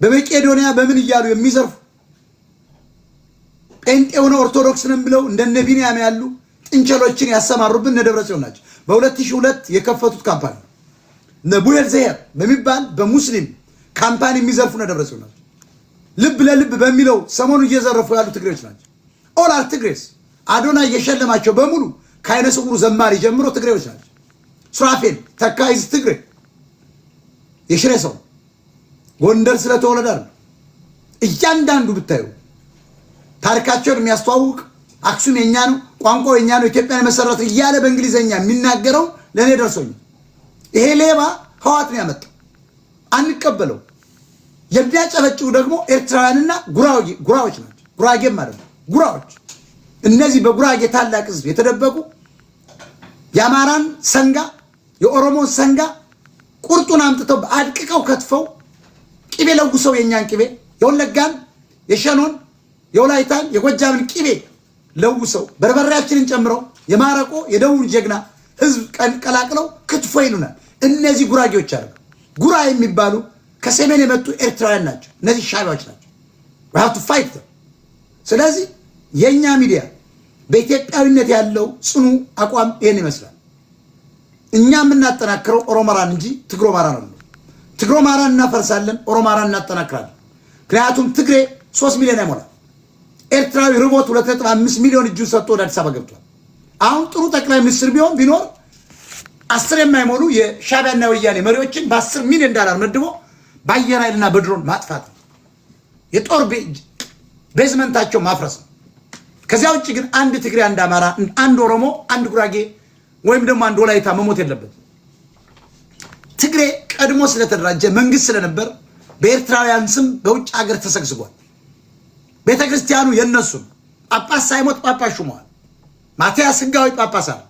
በመቄዶንያ በምን ይያሉ የሚዘርፉ ጴንጤውን ኦርቶዶክስንም ብለው እንደነ ቢንያም ያሉ ጥንቸሎችን ያሰማሩብን ነደብረጽዮን ናቸው። በ2002 የከፈቱት ካምፓኒ ነቡየል ዘሄር በሚባል በሙስሊም ካምፓኒ የሚዘርፉ ነደብረጽዮን ናቸው። ልብ ለልብ በሚለው ሰሞኑ እየዘረፉ ያሉ ትግሬዎች ናቸው። ኦል ትግሬስ አዶና እየሸለማቸው በሙሉ ከአይነ ስውሩ ዘማሪ ጀምሮ ትግሬዎች ናቸው። ሱራፌል ተካይዝ ትግሬ የሽሬ ሰው ጎንደር ስለተወለደ እያንዳንዱ ብታዩ ታሪካቸውን የሚያስተዋውቅ አክሱም የኛ ነው፣ ቋንቋው የኛ ነው፣ ኢትዮጵያን መሰረት እያለ በእንግሊዘኛ የሚናገረው ለኔ ደርሶኝ ይሄ ሌባ ህዋት ነው ያመጣው። አንቀበለው። የሚያጨበጭቡ ደግሞ ኤርትራውያንና ጉራዎች ናቸው። ጉራጌም ማለት ነው። ጉራዎች እነዚህ በጉራጌ ታላቅ ህዝብ የተደበቁ የአማራን ሰንጋ የኦሮሞን ሰንጋ ቁርጡን አምጥተው አድቅቀው ከትፈው ቅቤ ለጉሰው የኛን ቅቤ የወለጋን የሸኖን የወላይታን የጎጃምን ቅቤ ለውሰው በርበሬያችንን ጨምረው የማረቆ የደቡብ ጀግና ህዝብ ቀላቅለው ክትፎ ይሉናል። እነዚህ ጉራጌዎች አሉ። ጉራ የሚባሉ ከሰሜን የመጡ ኤርትራውያን ናቸው። እነዚህ ሻቢያዎች ናቸው። we have to fight them። ስለዚህ የኛ ሚዲያ በኢትዮጵያዊነት ያለው ጽኑ አቋም ይሄን ይመስላል። እኛ የምናጠናክረው ኦሮሞራን እንጂ ትግሮማራን ነው። ትግሮማራን እናፈርሳለን፣ ኦሮሞራን እናጠናክራለን። ምክንያቱም ትግሬ 3 ሚሊዮን አይሞላ፣ ኤርትራዊ ርቦት 2.5 ሚሊዮን እጁን ሰጥቶ ወደ አዲስ አበባ ገብቷል። አሁን ጥሩ ጠቅላይ ሚኒስትር ቢኖር 10 የማይሞሉ የሻቢያና ወያኔ መሪዎችን በ10 ሚሊዮን ዶላር መድቦ በአየር ኃይልና በድሮን ማጥፋት ነው። የጦር ቤዝመንታቸው ማፍረስ ነው። ከዚያ ውጭ ግን አንድ ትግሬ፣ አንድ አማራ፣ አንድ ኦሮሞ፣ አንድ ጉራጌ ወይም ደግሞ አንድ ወላይታ መሞት የለበት። ትግሬ ቀድሞ ስለተደራጀ መንግስት ስለነበር በኤርትራውያን ስም በውጭ ሀገር ተሰግስጓል። ቤተክርስቲያኑ የነሱ ጳጳስ ሳይሞት ጳጳስ ሹመዋል። ማቲያስ ህጋዊ ጳጳስ አለ።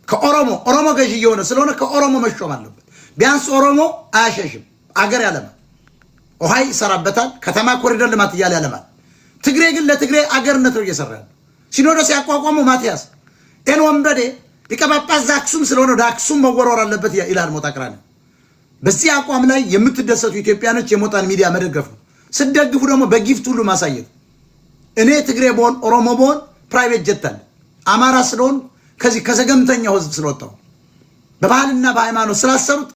ከኦሮሞ ገዢ የሆነ ስለሆነ ከኦሮሞ መሾም አለበት። ቢያንስ ኦሮሞ አያሸሽም፣ አገር ያለማል፣ ውሃ ይሰራበታል፣ ከተማ ኮሪደር ልማት እያለ ያለማል። ትግሬ ግን ለትግሬ አገርነት ነው እየሰራ ያለው። ሲኖዶስ ያቋቋመው ማቲያስ ኤን ወንበዴ ሊቀ ጳጳስ ዘአክሱም ስለሆነ ወደ አክሱም መወረወር አለበት ይላል ሞጣ ቅራኔ። በዚህ አቋም ላይ የምትደሰቱ ኢትዮጵያኖች የሞጣን ሚዲያ መደገፍ ነው። ስደግፉ ደግሞ በጊፍት ሁሉ ማሳየት። እኔ ትግሬ በሆን ኦሮሞ በሆን ፕራይቬት ጀት አለ። አማራ ስለሆን ከዚህ ከዘገምተኛው ህዝብ ስለወጣው በባህልና በሃይማኖት ስላሰሩት